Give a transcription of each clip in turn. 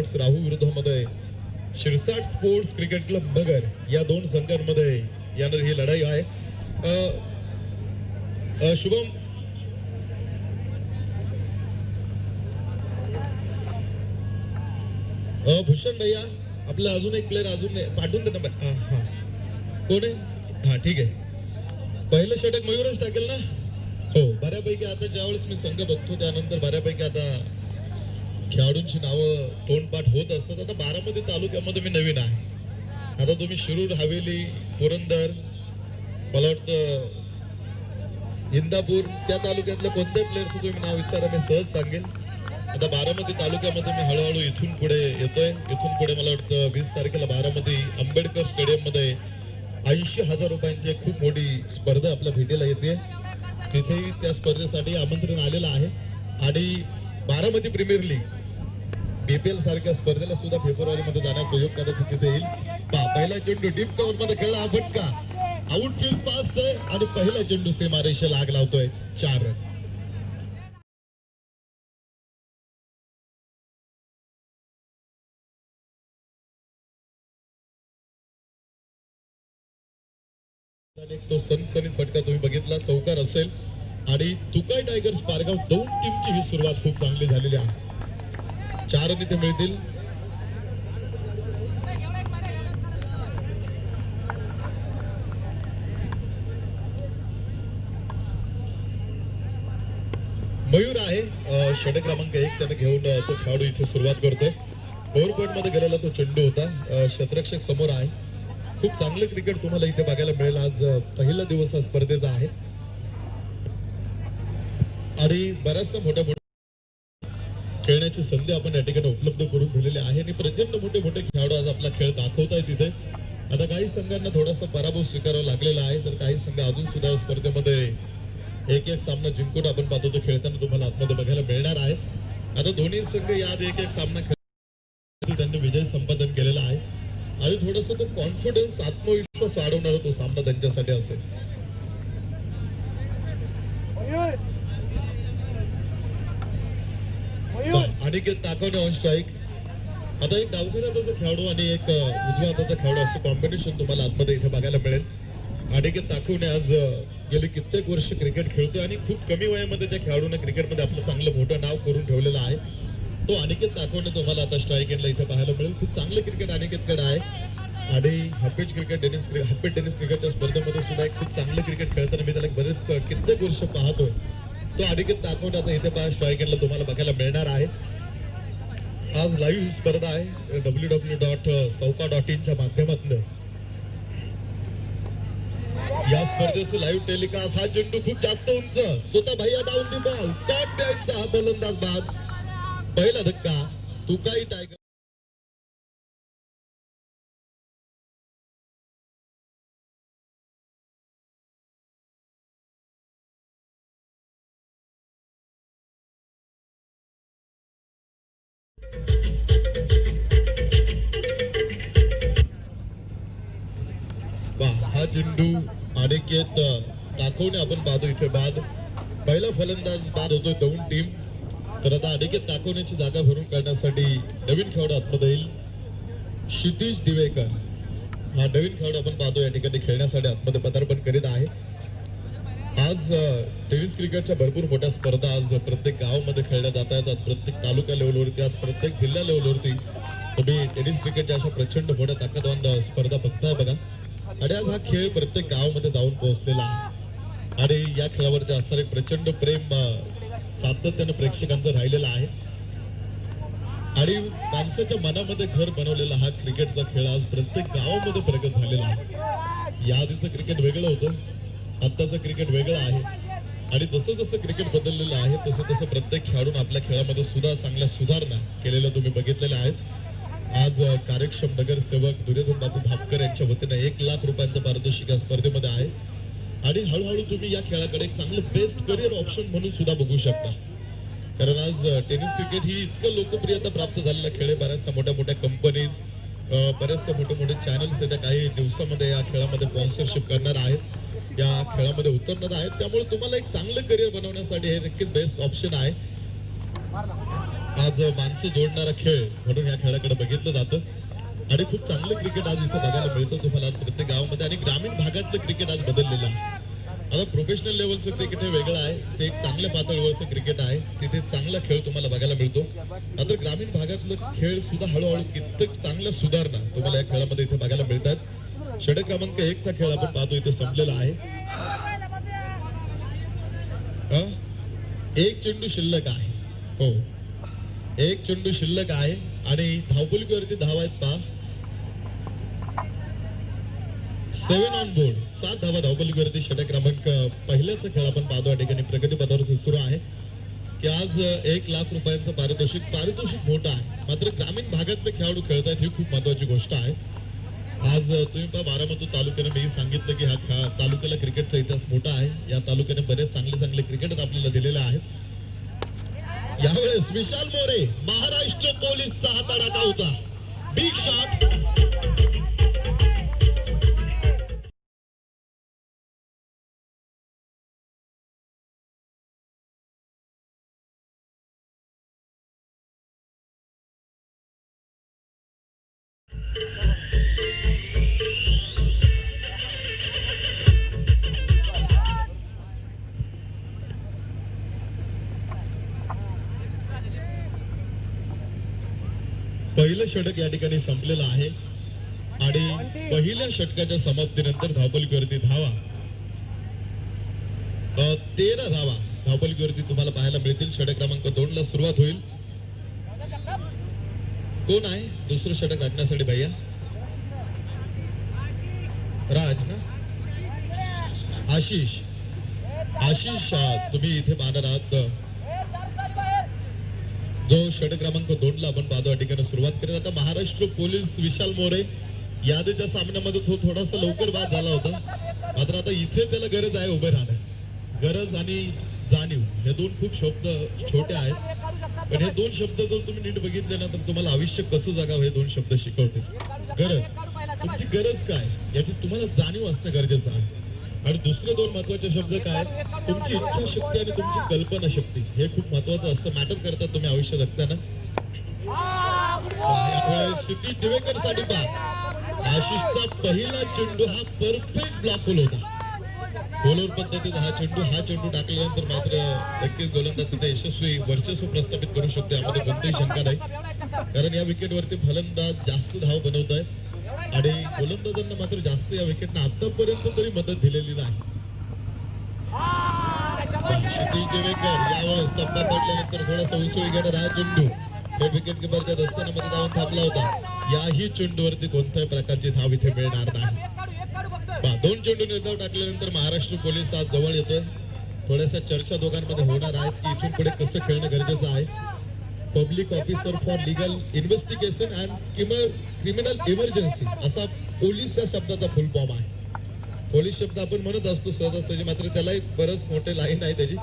Sports राहू विरुद्धामध्ये Shirsat sports cricket club नगर या दोन संघांमध्ये येणारी ही लढाई आहे. शुभम भूषण भैया आपला अजून एक प्लेअर अजून पाठवून दे ना. हा कोण आहे? हा ठीक आहे. पहिलं षटक मयूरच टाकेल ना. हो बऱ्यापैकी आता ज्यावेळेस मी संघ बघतो त्यानंतर बऱ्यापैकी आता खेळाडूंची नावं तोंडपाठ होत असतात. आता बारामती तालुक्यामध्ये मी नवीन आहे. आता तुम्ही शिरूर हवेली पुरंदर मला वाटतं इंदापूर त्या तालुक्यातल्या कोणत्या प्लेयरचं तुम्ही नाव विचारा मी सहज सांगेल. आता बारामती तालुक्यामध्ये मी हळूहळू इथून पुढे येतोय. इथून पुढे मला वाटतं 20 तारखेला बारामती आंबेडकर स्टेडियम मध्ये 80,000 रुपयांची खूप मोठी स्पर्धा आपल्या भेटीला येते. तिथेही त्या स्पर्धेसाठी आमंत्रण आलेलं आहे. आणि बारामती प्रीमियर लीग बीपीएल सारख्या स्पर्धेला सुद्धा फेब्रुवारीमध्ये जाण्याचा योग कदाचित तिथे येईल. पहिला चेंडू डीप कव्हर मध्ये खेळला हा फटका आउटफील्ड पास आहे आणि पहिला चेंडू सीमारेषेला आग लावतोय. 4 रन. तो सनसनीत फटका तुम्ही बघितला चौकार असेल. आणि तुकाई टायगर्स पारगाव दोन टीमची ही सुरुवात खूप चांगली झालेली आहे. 4 रन इथे मिळतील. मयूर आहे षटक क्रमांक 1 त्याने घेऊन तो खेळाडू इथे सुरुवात करतोय. ओव्हर पॉइंट मध्ये गेलेला तो चेंडू होता. क्षेत्ररक्षक समोर आहे. खूप चांगलं क्रिकेट तुम्हाला इथे बघायला मिळेल. आज पहिला दिवस स्पर्धेचा आहे आणि बऱ्याचशा मोठ्या खेळण्याची संधी आपण या ठिकाणी उपलब्ध करून दिलेली आहे आणि प्रचंड मोठे मोठे खेळाडू आज आपला खेळ दाखवतायत तिथे. आता काही संघांना थोडासा पराभव स्वीकारावा लागलेला आहे तर काही संघ अजून सुद्धा स्पर्धेमध्ये एक सामना जिंकून आपण पाहतो तो खेळताना तुम्हाला आतमध्ये बघायला मिळणार आहे. आता दोन्ही संघ यात एक सामना खेळ त्यांनी विजय संपादन केलेला आहे आणि थोडासा तो कॉन्फिडन्स आत्मविश्वास वाढवणारा तो सामना त्यांच्यासाठी असेल. Aniket Takawane on strike. आता एक डावखुरा हाताचा खेळाडू आणि एक उजव्या हाताचा खेळाडू असं कॉम्बिनेशन तुम्हाला आतमध्ये इथे बघायला मिळेल. अनिकेत ताकवणे आज गेली कित्येक वर्ष क्रिकेट खेळतोय आणि खूप कमी वयामध्ये त्या खेळाडूने क्रिकेटमध्ये आपलं चांगलं मोठं नाव करून ठेवलेलं आहे. तो अनिकेत ताकवणे तुम्हाला आता स्ट्राईक एंडला इथे पाहायला मिळेल. खूप चांगलं क्रिकेट अनिकेतकडे आहे आणि हाफेज क्रिकेट हाफेज टेनिस क्रिकेटच्या स्पर्धेमध्ये सुद्धा एक खूप चांगलं क्रिकेट खेळताना मी त्याला बरेच कित्येक वर्ष पाहतोय. तो अनिकेत ताकवणे आता इथे पहा स्ट्राईक एंडला तुम्हाला बघायला मिळणार आहे. आज लाईव्ह ही स्पर्धा आहे www.sauka.in च्या माध्यमातून. या स्पर्धेचं लाईव्ह टेलिकास्ट. हा चेंडू खूप जास्त उंच स्वतः भैया डाऊन दी बॉल टॉप द्यायचा हा गोलंदाज बाद. पहिला धक्का तुकाई टायगर. हा चेंडू अनिकेत ताकवणे आपण पाहतो इथे बाद. पहिला फलंदाज बाद होतोय दोन टीम. तर आता अनिकेत ताकवण्याची जागा भरून काढण्यासाठी नवीन खेळाडू आतमध्ये येईल. क्षितिज दिवेकर हा नवीन खेळाडू आपण पाहतो या ठिकाणी खेळण्यासाठी आतमध्ये पदार्पण करीत आहे. आज टेनिस क्रिकेटच्या भरपूर मोठ्या स्पर्धा आज प्रत्येक गावामध्ये खेळल्या जात आहेत. आज प्रत्येक तालुका लेवलवरती आज प्रत्येक जिल्हा लेवलवरती तुम्ही टेनिस क्रिकेटच्या अशा प्रचंड मोठ्या ताकदवान स्पर्धा बघताय बघा. आणि आज हा खेळ प्रत्येक गावामध्ये जाऊन पोहोचलेला आहे आणि या खेळावरती असणार एक प्रचंड प्रेम सातत्याने प्रेक्षकांचं राहिलेलं आहे आणि माणसाच्या मनामध्ये घर बनवलेला हा क्रिकेटचा खेळ आज प्रत्येक गावामध्ये प्रगत झालेला आहे. या आधीचं क्रिकेट वेगळं होतं, आत्ताचं क्रिकेट वेगळं आहे आणि जसं जसं क्रिकेट बदललेलं आहे तसं तसं प्रत्येक खेळाडून आपल्या खेळामध्ये सुद्धा चांगल्या सुधारणा केलेल्या तुम्ही बघितलेल्या आहेत. आज कार्यक्षम नगरसेवक दुर्योधन बापू भापकर यांच्या वतीने 1 लाख रुपयांचं पारितोषिक या स्पर्धेमध्ये आहे आणि हळूहळू तुम्ही या खेळाकडे एक चांगलं बेस्ट करिअर ऑप्शन म्हणून सुद्धा बघू शकता. कारण आज टेनिस क्रिकेट ही इतकं लोकप्रियता प्राप्त झालेला खेळ आहे. बऱ्याचशा मोठ्या मोठ्या कंपनीज बरेचसे मोठे मोठे चॅनल्स येत्या काही दिवसामध्ये या खेळामध्ये स्पॉन्सरशिप करणार आहेत, या खेळामध्ये उतरणार आहेत. त्यामुळे तुम्हाला एक चांगलं करिअर बनवण्यासाठी हे नक्कीच बेस्ट ऑप्शन आहे. आज माणसं जोडणारा खेळ म्हणून या खेळाकडे बघितलं जातं आणि खूप चांगलं क्रिकेट आज इथे बघायला मिळतं तुम्हाला आज प्रत्येक गावामध्ये आणि ग्रामीण भागातलं क्रिकेट आज बदललेलं आहे. आता प्रोफेशनल लेवलचं क्रिकेट हे वेगळं आहे, ते एक चांगल्या पातळीवरचं क्रिकेट आहे, तिथे चांगला खेळ तुम्हाला बघायला मिळतो. मात्र ग्रामीण भागातलं खेळ सुद्धा हळूहळू कित्येक चांगल्या सुधारणा तुम्हाला या खेळामध्ये इथे बघायला मिळतात. षटक क्रमांक 1 चा खेळ आपण पाहतो इथे संपलेला आहे. एक चेंडू शिल्लक आहे. हो, एक चेंडू शिल्लक आहे आणि धावफलकीवरती धावा आहेत पहा. 7 ऑन बोर्ड, 7 धावा धावफलकीवरती. षटक क्रमांक पहिल्याचा खेळ आपण पाहतो या ठिकाणी प्रगती पथावर सुरू आहे की आज 1 लाख रुपयांचं पारितोषिक मोठं आहे. मात्र ग्रामीण भागातले खेळाडू खेळतात ही खूप महत्वाची गोष्ट आहे. आज तुम्ही पहा बारामती तालुक्याने मी सांगितलं की हा तालुक्याला क्रिकेटचा इतिहास मोठा आहे. या तालुक्याने बरेच चांगले क्रिकेटर आपल्याला दिलेले आहेत. यावेळेस विशाल मोरे महाराष्ट्र पोलीसचा हा तडाखा होता. Big shot. पहिलं षटक या ठिकाणी संपलेलं आहे आणि पहिल्या षटकाच्या समाप्तीनंतर धावफलकीवरती धावा 13 धावा धावफलकीवरती तुम्हाला पाहायला मिळतील. षटक क्रमांक 2 ला सुरुवात होईल. कोण आहे दुसरं षटक राखण्यासाठी भैया? राज ना? आशिष तुम्ही इथे पाहणार आहात. जो षटक क्रमांक 2 ला आपण पाहतो या ठिकाणी सुरुवात करेल. आता महाराष्ट्र पोलीस विशाल मोरे यादीच्या सामन्यामध्ये तो थोडासा लवकर बाद झाला होता. मात्र आता इथे त्याला गरज आहे उभे राहणं. गरज आणि जाणीव हे दोन खूप शब्द छोटे आहेत, पण हे दोन शब्द जर तुम्ही नीट बघितले ना तर तुम्हाला आयुष्य कसं जगावं हे दोन शब्द शिकवते. गरज, तुमची गरज काय याची तुम्हाला जाणीव असणं गरजेचं आहे. आणि दुसरे दोन महत्वाचे शब्द काय? तुमची इच्छाशक्ती आणि तुमची कल्पना शक्ती हे खूप महत्वाचं असतं. मॅटर करतात तुम्ही आयुष्य जगताना. क्षितिज दिवेकर साठी पहा, आशिषचा पहिला चेंडू हा परफेक्ट ब्लॉक होल होता. बॉलर पद्धतीचा हा चेंडू टाकल्यानंतर मात्र 21 गोलंदाज तिथे यशस्वी वर्चस्व प्रस्थापित करू शकतो, यामध्ये कोणतीही शंका नाही. कारण या विकेटवरती फलंदाज जास्त धाव बनवत आहेत आणि गोलंदाजांना मात्र जास्त या विकेटनं आतापर्यंत तरी मदत दिलेली नाही. क्षितिज दिवेकर यावेळेस टप्पा पडल्यानंतर थोडासा उसळी घेणार हा चेंडू थेट विकेट किपरच्या दस्तानामध्ये जाऊन थांबला होता. याही चेंडूवरती कोणत्याही प्रकारची धाव इथे मिळणार नाही. 2 चेंडू निर्धाव टाकल्यानंतर महाराष्ट्र पोलीस आज जवळ येतोय. थोड्याशा चर्चा दोघांमध्ये होणार आहेत की इथून पुढे कसं खेळणं गरजेचं आहे. Public officer for legal investigation and criminal emergency असा पोलीस या शब्दाचा फुल फॉर्म आहे. पोलीस शब्द आपण म्हणत असतो सहजासहजी, मात्र त्यालाही बरंच मोठे लाईन आहे त्याची.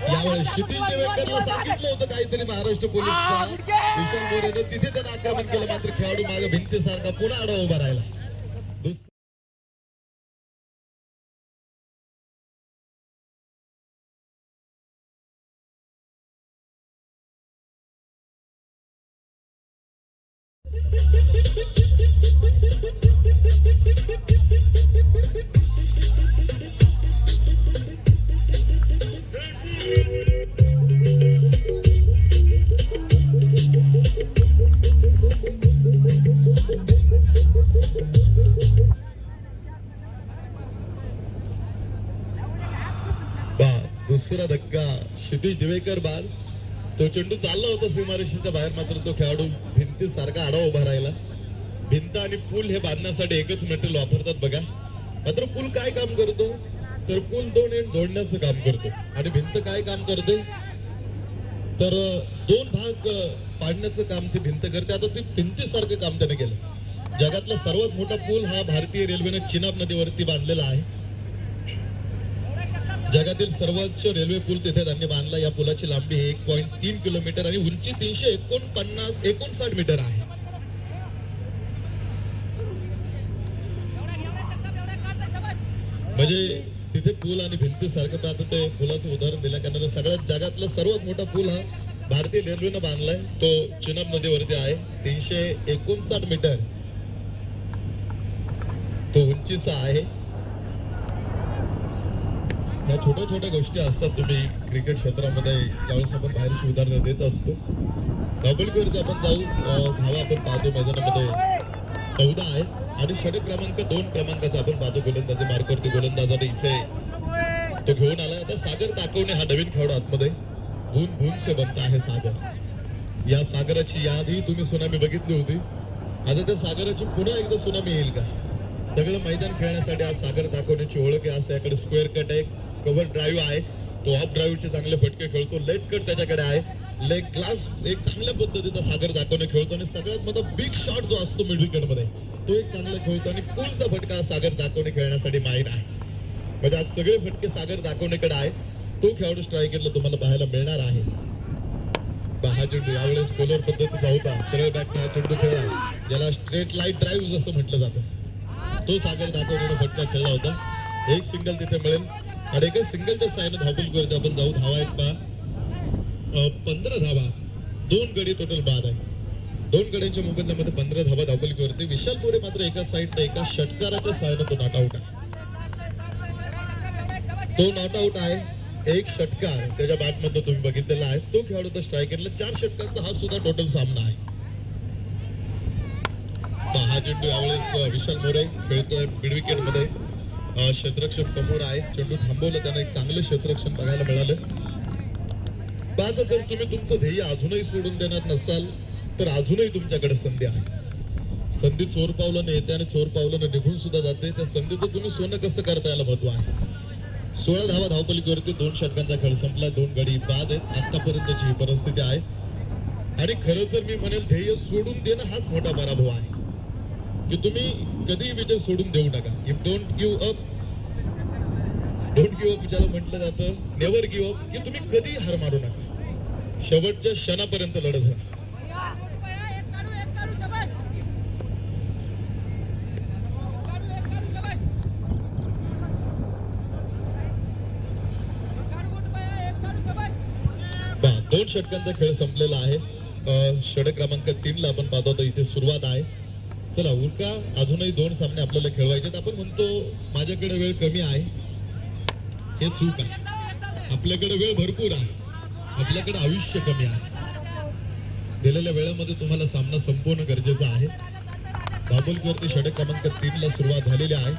यावेळेस क्षितिज दिवेकरला सांगितलं होतं काहीतरी महाराष्ट्र पोलीस विशाल मोरेने, तिथे त्यानं आक्रमण केलं. मात्र खेळाडू मागे भिंतीसारखा पुन्हा आडवा उभा राहिला. दुसरा धक्का क्षितिज दिवेकर बाद. तो चेंडू चालला होता सीमारेषेच्या बाहेर, मात्र तो खेळाडू भिंतीसारखा आडवा उभा राहिला. भिंत आणि पूल हे बांधण्यासाठी एकच मटेरियल वापरतात बघा. मात्र पूल काय काम करतो तर पूल 2 एंड जोडण्याचं काम करतो आणि भिंत काय काम करते तर 2 भाग पाडण्याचं काम ती भिंत करते. आता ती भिंतीसारखं काम त्याने केलं. जगातला सर्वात मोठा पूल हा भारतीय रेल्वेने चिनाब नदीवरती बांधलेला आहे. जगातील सर्वोच्च रेल्वे पूल तिथे त्यांनी बांधला. या पुलाची लांबी 1.3 किलोमीटर आणि उंची 359 मीटर आहे. म्हणजे तिथे पूल आणि भिंती सारखं आता ते पुलाचं उदाहरण दिलं, कारण सगळ्यात जगातला सर्वात मोठा पूल हा भारतीय रेल्वेनं बांधलाय तो चिनाब नदीवरती आहे. 359 मीटर तो उंचीचा आहे. या छोट्या छोट्या गोष्टी असतात. तुम्ही क्रिकेट क्षेत्रामध्ये ज्यावेळेस आपण बाहेरची उदाहरणं देत असतो. धावपळीवरती आपण जाऊ धावा आपण पाहतो मैदानामध्ये 14 आहे आणि षटक क्रमांक 2 क्रमांकाचा आपण पाहतो गोलंदाजी मार्कवरती गोलंदाजाने इथे तो घेऊन आला. आता सागर दाखवणे हा नवीन खेळाडू आतमध्ये बून बून से बनता आहे सागर. या सागराची यादी तुम्ही सुनामी बघितली होती. आता त्या सागराची पुन्हा एकदा सुनामी येईल का? सगळं मैदान खेळण्यासाठी आज सागर दाखवण्याची ओळख आहे. आज त्याकडे स्क्वेअर कट आहे, कव्हर ड्राईव्ह आहे, तो ऑफ ड्राईव्हचे चांगले फटके खेळतो, लेग कट त्याच्याकडे आहे, लेग ग्लास एक चांगल्या पद्धतीचा सागर दाखवणे खेळतो आणि सगळ्यात मोठा बिग शॉट जो असतो मिड विकेट मध्ये तो एक चांगला खेळतो आणि फुलचा फटका सागर दाखवणे खेळण्यासाठी माहीत आहे. म्हणजे आज सगळे फटके सागर दाखवणेकडे आहे. तो खेळाडू स्ट्रायकरला तुम्हाला पाहायला मिळणार आहे. हा चेंडू यावेळेस कोलर पद्धतीचा होता. सरळ बॅक हा चेंडू खेळला ज्याला स्ट्रेट लाईट ड्राईव्ह असं म्हटलं जातं. तो सागर दाखवण्याने फटका खेळला होता. एक सिंगल तिथे मिळेल आणि एका सिंगलच्या साहाय्याने धावपळीवरती आपण जाऊ. धावा आहेत पहा 15 धावा, 2 गडी टोटल बाद आहे. 2 गड्यांच्या मोबदल्यामध्ये 15 धावा धावपळीवरती. विशाल मोरे मात्र एका साईडला एका षटकाराच्या साहाय्याने तो नॉट आउट आहे. तो नॉट आउट आहे. एक षटकार त्याच्या बॅट मध्ये तुम्ही बघितलेला आहे. तो खेळाडू तर स्ट्रायकरला 4 षटकांचा हा सुद्धा टोटल सामना आहे. हा चेंडू यावेळेस विशाल मोरे खेळतोय मिड विकेट मध्ये. क्षेत्ररक्षक समोर आहे. चेंडू थांबवलं त्यानं एक चांगलं क्षेत्ररक्षण बघायला मिळालं. पाहता जर तुम्ही तुमचं ध्येय अजूनही सोडून देणार नसाल तर अजूनही तुमच्याकडे संधी आहे. संधी चोर पावलाने येते आणि चोर पावलाने निघून सुद्धा जाते. त्या संधीचं तुम्ही सोनं कसं करता याला महत्व आहे. 16 धावा धावपळीवरती 2 षटकांचा खेळ संपला. 2 गडी बाद आहेत. आतापर्यंतची ही परिस्थिती आहे आणि खरं तर मी म्हणेल ध्येय सोडून देणं हाच मोठा पराभव आहे की तुम्ही कधीही विजय सोडून देऊ नका. If don't give up, don't give up ज्याला म्हटलं जातं, नेव्हर गिव्ह अप, की तुम्ही कधीही हार मारू नका. शेवटच्या क्षणापर्यंत लढत राहा. दोन षटकांचा खेळ संपलेला आहे. षटक क्रमांक 3 ला आपण पाहतो तर इथे सुरुवात आहे. चला उरका अजूनही 2 सामने आपल्याला खेळवायचे. आपण म्हणतो माझ्याकडे वेळ कमी आहे, हे चूक आहे. आपल्याकडे वेळ भरपूर आहे, आपल्याकडे आयुष्य कमी आहे. दिलेल्या वेळेमध्ये तुम्हाला सामना संपवणं गरजेचं आहे. दाबोलकीवरती षटक क्रमांक 3 ला सुरुवात झालेली आहे.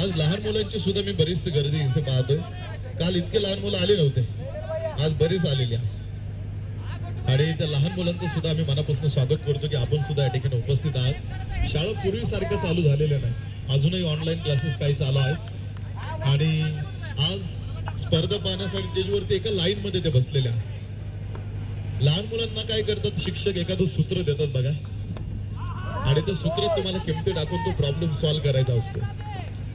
आज लहान मुलांची सुद्धा मी बरीचशी गर्दी इथे पाहतोय. काल इतके लहान मुलं आले नव्हते, आज बरीच आलेली आहे आणि त्या लहान मुलांचं सुद्धा आम्ही मनापासून स्वागत करतो की आपण सुद्धा या ठिकाणी उपस्थित आहात. शाळा पूर्वीसारखं चालू झालेलं नाही, अजूनही ऑनलाईन क्लासेस काही चालू आहेत आणि आज स्पर्धा पाहण्यासाठी स्टेजवरती एका लाईन मध्ये ते बसलेले आहेत. लहान मुलांना काय करतात, शिक्षक एखादं सूत्र देतात बघा आणि त्या सूत्रात तुम्हाला किमती टाकून तो प्रॉब्लेम सॉल्व्ह करायचा असतो.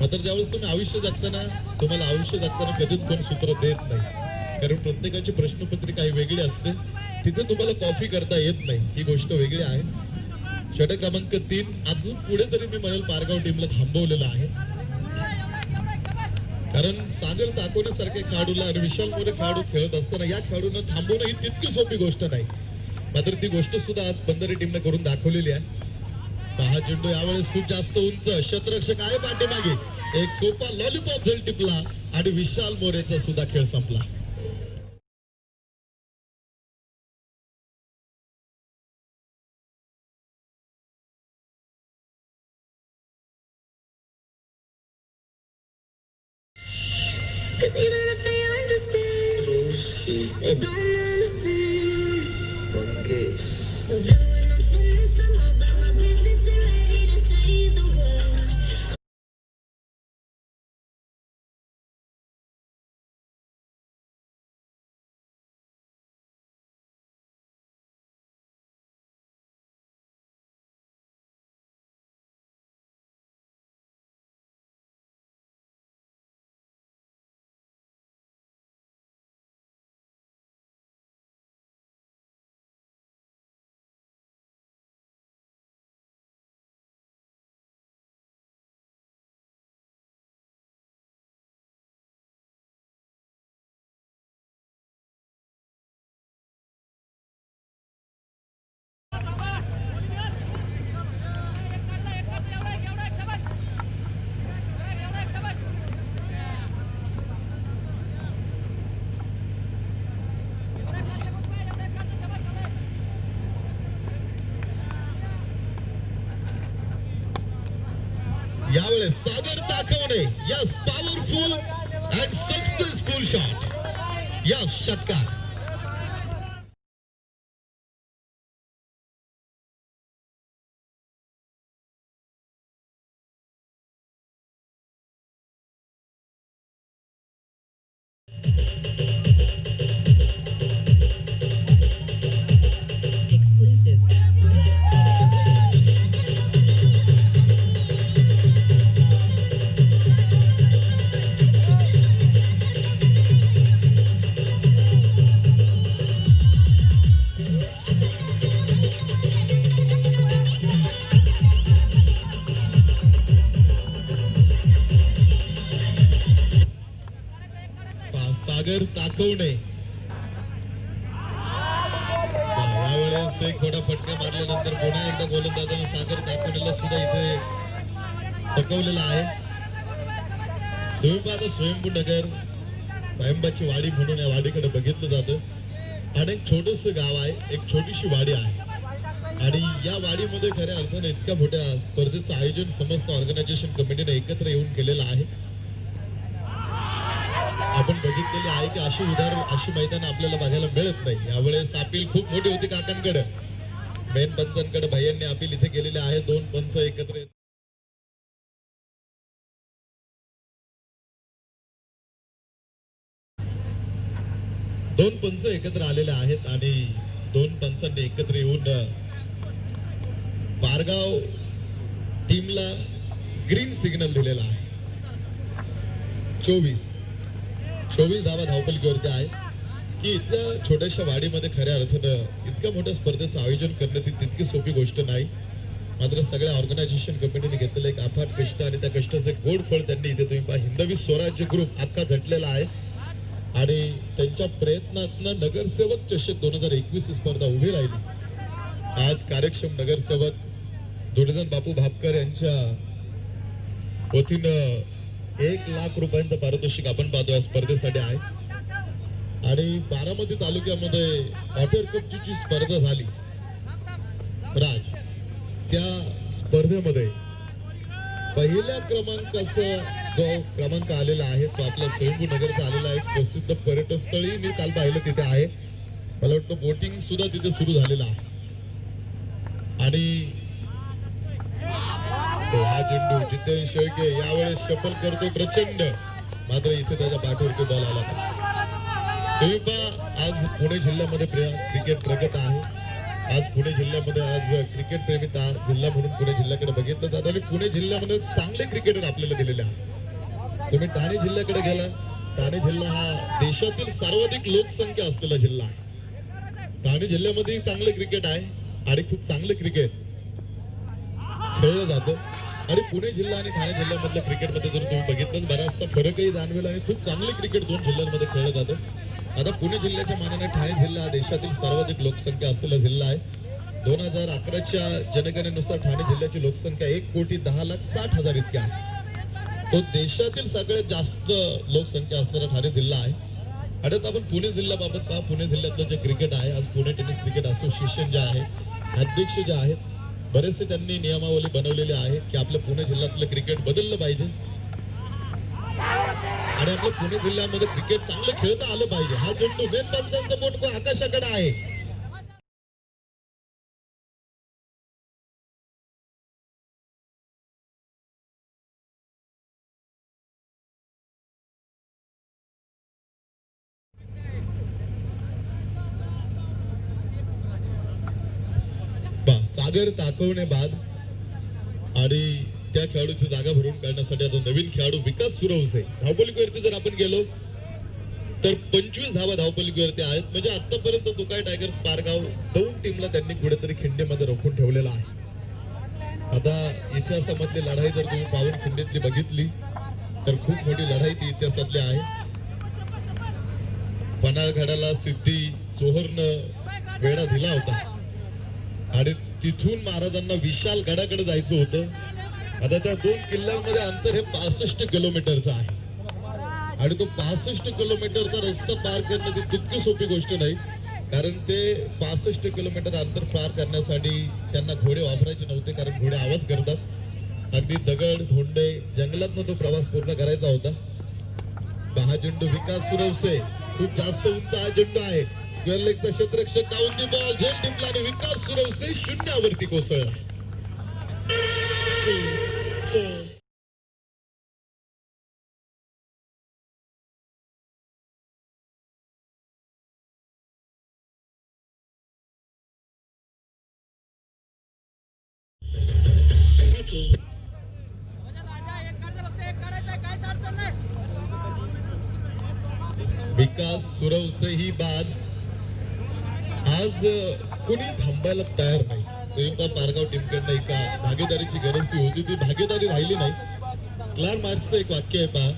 मात्र ज्यावेळेस तुम्ही आयुष्य जगताना तुम्हाला आयुष्य जगताना कधीच कोण सूत्र देत नाही, कारण प्रत्येकाची प्रश्नपत्रिका ही वेगळी असते. तिथे तुम्हाला कॉपी करता येत नाही, ही गोष्ट वेगळी आहे. षटक क्रमांक 3 अजून पुढे तरी मी म्हणेल पारगाव टीमला थांबवलेलं आहे, कारण सागर दाखवण्यासारख्या खेळाडूला आणि विशाल मोरे खेळाडू खेळत असताना या खेळाडूंना थांबवणं ही तितकी सोपी गोष्ट नाही. मात्र ती गोष्ट सुद्धा आज बंदरी टीमने करून दाखवलेली आहे. हा चेंडू यावेळेस खूप जास्त उंच, क्षेत्ररक्षक आहे पाठीमागे, एक सोपा लॉलीपॉप झेल टिपला आणि विशाल मोरेचा सुद्धा खेळ संपला. Cause even if they understand, oh shit, they don't understand. One case. So then when I'm finished, I'm about my business and ready to save the world. यावेळेस Sagar Takawane yes powerful and successful shot yes षटकार. Exclusive. Sagar Takawane यावेळेस एक थोडा फटका मारल्यानंतर पुन्हा एकदा गोलंदाजाने सागर ताकवणेला सुद्धा इथे चकवलेला आहे. तुम्ही पाहता स्वयंभू नगर सायंबाची वाडी म्हणून या वाडीकडे बघितलं जातं आणि एक छोटस गाव आहे, एक छोटीशी वाडी आहे आणि या वाडीमध्ये खऱ्या अर्थाने इतक्या मोठ्या स्पर्धेचं आयोजन समस्त ऑर्गनायझेशन कमिटीने एकत्र येऊन केलेलं आहे. आपण बघितलेली आहे की अशी मैदान आपल्याला बघायला मिळत नाही. यावेळेस अपील खूप मोठी होती काकांकडे, मेन पंचांकडे भाईंनी अपील इथे केलेले आहे. दोन पंच एकत्र आलेले आहेत आणि दोन पंचांनी एकत्र येऊन पारगाव टीमला ग्रीन सिग्नल दिलेला आहे. 24 धावा धावपलीवरती आहे की इथल्या छोट्याशा वाडीमध्ये खऱ्या अर्थानं इतक्या मोठ्या स्पर्धेचं आयोजन करणं ती तितकी सोपी गोष्ट नाही. मात्र सगळ्या ऑर्गनायझेशन कमिटीने घेतलेलं एक अफाट कष्ट आणि त्या कष्टाचे गोड फळ त्यांनी इथे तुम्ही पहा हिंदवी स्वराज्य ग्रुप अख्खा झटलेला आहे आणि त्यांच्या प्रयत्नातनं नगरसेवक चषक 2021 ही स्पर्धा उभी राहिली. आज कार्यक्षम नगरसेवक दुर्जन बापू भापकर यांच्या वतीनं 1 लाख रुपयांचं पारितोषिक आपण पाहतो या स्पर्धेसाठी आहे. आणि बारामती तालुक्यामध्ये ऑटर कपची जी स्पर्धा झाली राज, त्या स्पर्धेमध्ये पहिल्या क्रमांकाचा जो क्रमांक आलेला आहे तो आपला स्वयंभू नगरचा आलेला आहे. प्रसिद्ध पर्यटन स्थळी मी काल पाहिलं तिथे आहे. मला वाटतं बोटिंग सुद्धा तिथे सुरू झालेला आहे आणि हा चेंडू जितेन शेळके यावेळेस शफल करतो प्रचंड, मात्र इथे त्याच्या पाठीवरती बॉल आला. तुम्ही पहा आज पुणे जिल्ह्यामध्ये क्रिकेट प्रगत आहे. आज पुणे जिल्ह्यामध्ये आज क्रिकेट प्रेमित जिल्हा म्हणून पुणे जिल्ह्याकडे बघितलं जातं आणि पुणे जिल्ह्यामध्ये चांगले क्रिकेटर आपल्याला दिलेले आहेत. तुम्ही ठाणे जिल्ह्याकडे गेला, ठाणे जिल्हा हा देशातील सर्वाधिक लोकसंख्या असलेला जिल्हा आहे. ठाणे जिल्ह्यामध्ये चांगले क्रिकेट आहे आणि खूप चांगले क्रिकेट खेळलं जातं आणि पुणे जिल्हा आणि ठाणे जिल्ह्यामधल्या क्रिकेटमध्ये जर तुम्ही बघितलं बराचसा फरकही जाणवेल आणि खूप चांगले क्रिकेट दोन जिल्ह्यांमध्ये खेळलं जातं. आता पुणे जिल्ह्याच्या मानाने ठाणे जिल्हा देशातील सर्वाधिक लोकसंख्या असलेला जिल्हा आहे. 2011च्या जनगणनेनुसार ठाणे जिल्ह्याची लोकसंख्या 1,10,60,000 इतकी आहे. तो देशातील सगळ्यात जास्त लोकसंख्या असणारा ठाणे जिल्हा आहे. आणि आता आपण पुणे जिल्ह्याबाबत पहा, पुणे जिल्ह्यातलं जे क्रिकेट आहे, आज पुणे टेनिस क्रिकेट असोसिएशन जे आहे, अध्यक्ष जे आहेत, बरेचसे त्यांनी नियमावली बनवलेली आहे की आपल्या पुणे जिल्ह्यातलं क्रिकेट बदललं पाहिजे आणि आपल्या पुणे जिल्ह्यामध्ये क्रिकेट चांगलं खेळता आलं पाहिजे. हा चेंडू मेन पंचांचा बोट आकाशाकडे आहे. सागर ताकवणे बाद आणि त्या खेळाडूची जागा भरून काढण्यासाठी आता नवीन खेळाडू विकास सुरवसे धावपलीवरती जर आपण गेलो तर 25 धावा धावपलीवरती आहेत. म्हणजे आतापर्यंत तो काय टायगर्स पारगाव दोन टीमला त्यांनी कुठेतरी खिंडीमध्ये रोखून ठेवलेला आहे. आता इतिहासामधली लढाई जर तुम्ही पावन खिंडीतली बघितली तर खूप मोठी लढाई ती इतिहासातली आहे. पन्हाळगडाला सिद्धी चोहरनं वेढा दिला होता आणि तिथून महाराजांना विशाल गडाकडे जायचं होतं. आता त्या दोन किल्ल्यांमध्ये अंतर हे 65 किलोमीटरचं आहे आणि तो 65 किलोमीटरचा रस्ता पार करणं ती तितकी सोपी गोष्ट नाही. कारण ते 65 किलोमीटर अंतर पार करण्यासाठी त्यांना घोडे वापरायचे नव्हते, कारण घोडे आवाज करतात अगदी दगड धोंडे जंगलातनं तो प्रवास पूर्ण करायचा होता. हा चेंडू विकास सुरवसे खूप जास्त उंच हा चेंडू आहे. स्क्वेअर लेगचा क्षेत्ररक्षक डाऊन दी बॉल झेल टिपला आणि विकास सुरवसे शून्यावरती कोसळला. DJ. Becky. विकास सुरवसे ही बाद. आज कोणी थांबायला तयार नाही. प्रियंका पारगाव टीमकडनं एका भागीदारीची गरज ती होती, ती भागीदारी राहिली नाही. क्लार मार्क्सचं एक वाक्य आहे पहा.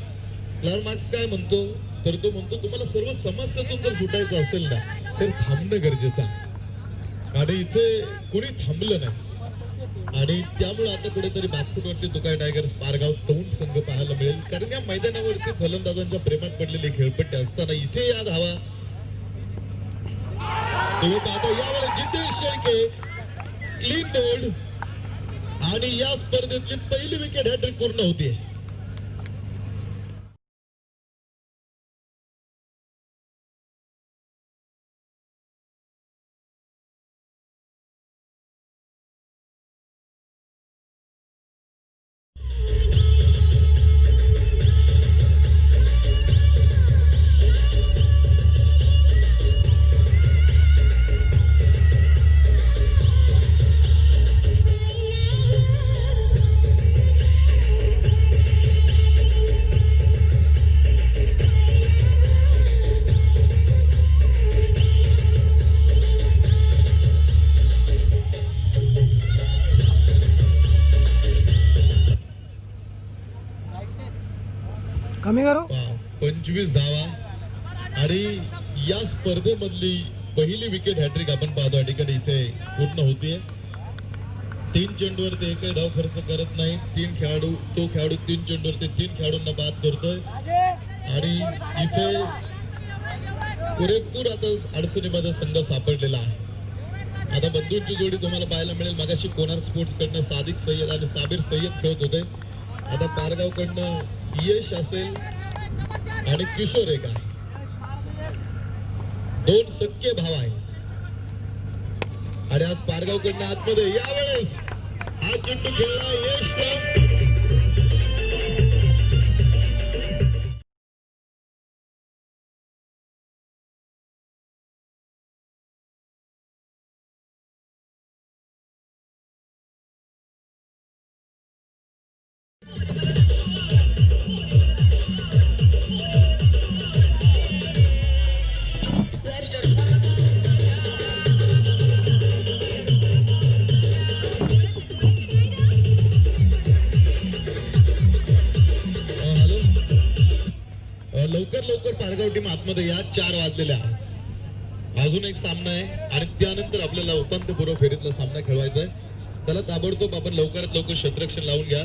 क्लार मार्क्स काय म्हणतो तर तो म्हणतो तुम्हाला सर्व समस्येतून जर सुटायचं असेल ना तर थांबणं गरजेचं आहे. आणि इथे कोणी थांबलं नाही आणि त्यामुळे आता कुठेतरी बॅकफुटवरती तुकाई टायगर्स पारगाव तरुण संघ पाहायला मिळेल. कारण या मैदानावरती फलंदाजांच्या प्रेमात पडलेले खेळपट्टे असताना इथे या धावा यावर जितेश शेळके क्लीन बोल्ड आणि या स्पर्धेतली पहिली विकेट हॅट्रिक पूर्ण होती. कमी करो. 25 धावा आणि या स्पर्धेमधली पहिली विकेट हॅट्रिक आपण पाहतो या ठिकाणी इथे पूर्ण होतीये. 3 चेंडूवरती एकही धाव खर्च करत नाही. 3 खेळाडू तो खेळाडू 3 चेंडूवरती 3 खेळाडूंना बाद करतोय आणि इथे पुरेपूर आता अडचणीमध्ये संघ सापडलेला आहे. आता बंधूंची जोडी तुम्हाला पाहायला मिळेल. मगाशी कोणार स्पोर्ट्स कडनं सादिक सय्यद आणि साबिर सय्यद खेळत होते. आता पारगाव कडनं यश असेल आणि किशोर एक आहे. 2 सख्खे भाव आहे आणि आज पारगाव कडनं आतमध्ये यावेळेस हा चेंडू खेळला यश. लवकर पारगाव टीम आतमध्ये या. 4 वाजलेल्या. अजून एक सामना आहे आणि त्यानंतर आपल्याला उपांत्यपूर्व फेरीतला सामना खेळवायचा आहे. चला ताबडतोब आपण लवकरात लवकर क्षेत्ररक्षण लावून घ्या.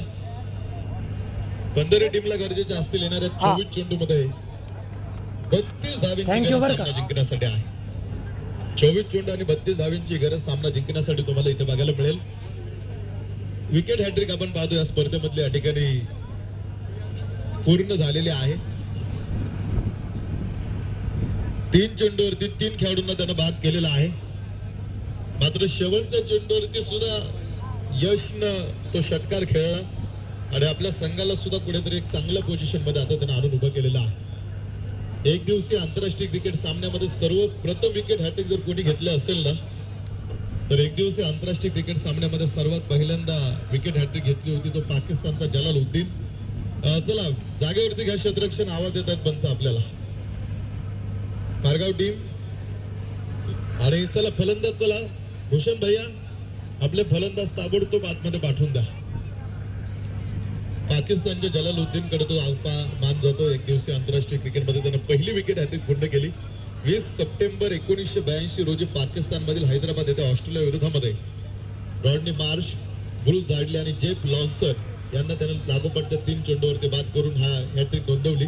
पंधरी टीमला गरजेचे असतील येणाऱ्या 24 चेंडू मध्ये 32 धावांची जिंकण्यासाठी आहे. 24 चेंडू आणि 32 धावांची गरज सामना जिंकण्यासाठी तुम्हाला इथे बघायला मिळेल. विकेट हॅट्रिक आपण पाहतो या स्पर्धेमधल्या या ठिकाणी पूर्ण झालेली आहे. 3 चेंडूवरती 3 खेळाडूंना त्यानं बाद केलेला आहे. मात्र शेवटच्या चेंडूवरती सुद्धा यशनं तो षटकार खेळला आणि आपल्या संघाला सुद्धा कुठेतरी एक चांगल्या पोझिशन मध्ये आता त्यानं आणून उभं केलेलं आहे. एक दिवसीय आंतरराष्ट्रीय क्रिकेट सामन्यामध्ये सर्वप्रथम विकेट हॅट्रिक जर कोणी घेतलं असेल ना तर एक दिवसीय आंतरराष्ट्रीय क्रिकेट सामन्यामध्ये सर्वात पहिल्यांदा विकेट हॅट्रिक घेतली होती तो पाकिस्तानचा जलालुद्दीन. चला जागेवरती घ्या क्षेत्ररक्षण. आवाज देत आहेत पंच आपल्याला. पारगाव टीम आणि चला फलंदाज. चला भूषण भैया आपले फलंदाज ताबडतोब आतमध्ये पाठवून द्या. पाकिस्तानच्या जलालुद्दीन कडे तो मान जातो. एक दिवसीय आंतरराष्ट्रीय क्रिकेटमध्ये त्याने पहिली विकेट हॅट्रिक पूर्ण केली. 20 सप्टेंबर 1982 रोजी पाकिस्तान मधील हैदराबाद येथे ऑस्ट्रेलिया विरोधामध्ये रॉडनी मार्श, ब्रूस झाडले आणि जेफ लॉन्सर यांना त्याने लागोपाठच्या 3 चेंडूवरती बाद करून हा हॅट्रिक नोंदवली.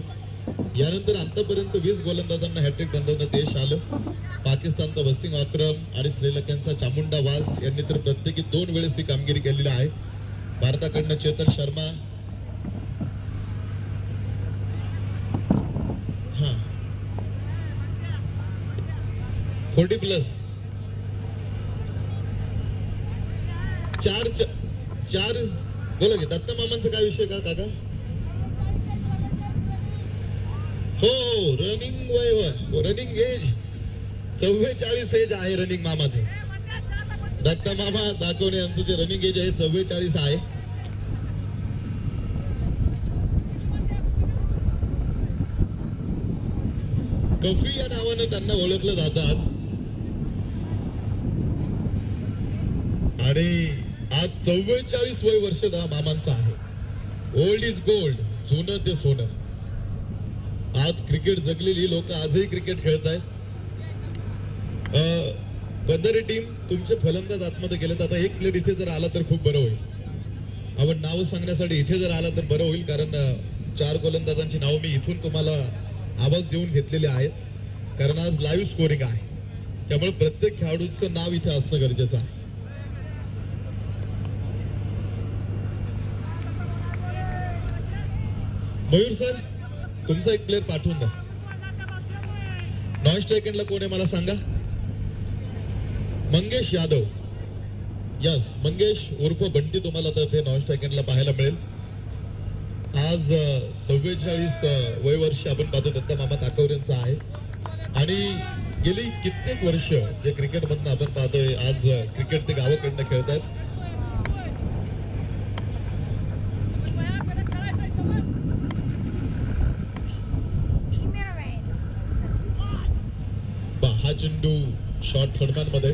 यानंतर आतापर्यंत 20 गोलंदाजांना हॅट्रिक नोंदवण्यात यश आलं. पाकिस्तानचा वसीम अक्रम आणि श्रीलंकेचा चामुंडा वास यांनी तर प्रत्येकी 2 वेळेस ही कामगिरी केलेली आहे. भारताकडनं चेतन शर्मा. हा 40+ चार बोला की दत्ता मामांचा काय विषय का काका? हो रनिंग वय रनिंग एज 44 एज आहे रनिंग मामाचं. दत्ता मामा दाखवणे यांचं जे रनिंग एज आहे 44 आहे. कफी या नावानं त्यांना ओळखलं जातात आणि आज 44 वय वर्ष मामांचं आहे. ओल्ड इज गोल्ड, जुनं ते सोनं. आज क्रिकेट जगलेली लोक आजही क्रिकेट खेळत आहेत. बंदरे टीम तुमचे फलंदाज आतमध्ये गेलेत. आता एक प्लेअर इथे जर आला तर खूप बरं होईल. आपण नाव सांगण्यासाठी इथे जर आला तर बरं होईल, कारण 4 गोलंदाजांची नावं मी इथून तुम्हाला आवाज देऊन घेतलेले आहेत, कारण आज लाईव्ह स्कोरिंग आहे. त्यामुळे प्रत्येक खेळाडूचं नाव इथे असणं गरजेचं आहे. मयूर सर तुमचा एक प्लेअर पाठवून द्या. नॉन स्ट्रायकरला कोण आहे मला सांगा. मंगेश यादव. यस मंगेश उर्फ बंटी तुम्हाला तर ते नॉन स्ट्रायकरला पाहायला मिळेल. आज 44 वय वर्ष आपण पाहतो दत्ता मामा ताकवरे यांचा आहे आणि गेली कित्येक वर्ष जे क्रिकेट मधनं आपण पाहतोय आज क्रिकेट ते गावाकडनं खेळतात. हा चेंडू शॉर्ट थर्डमॅन मध्ये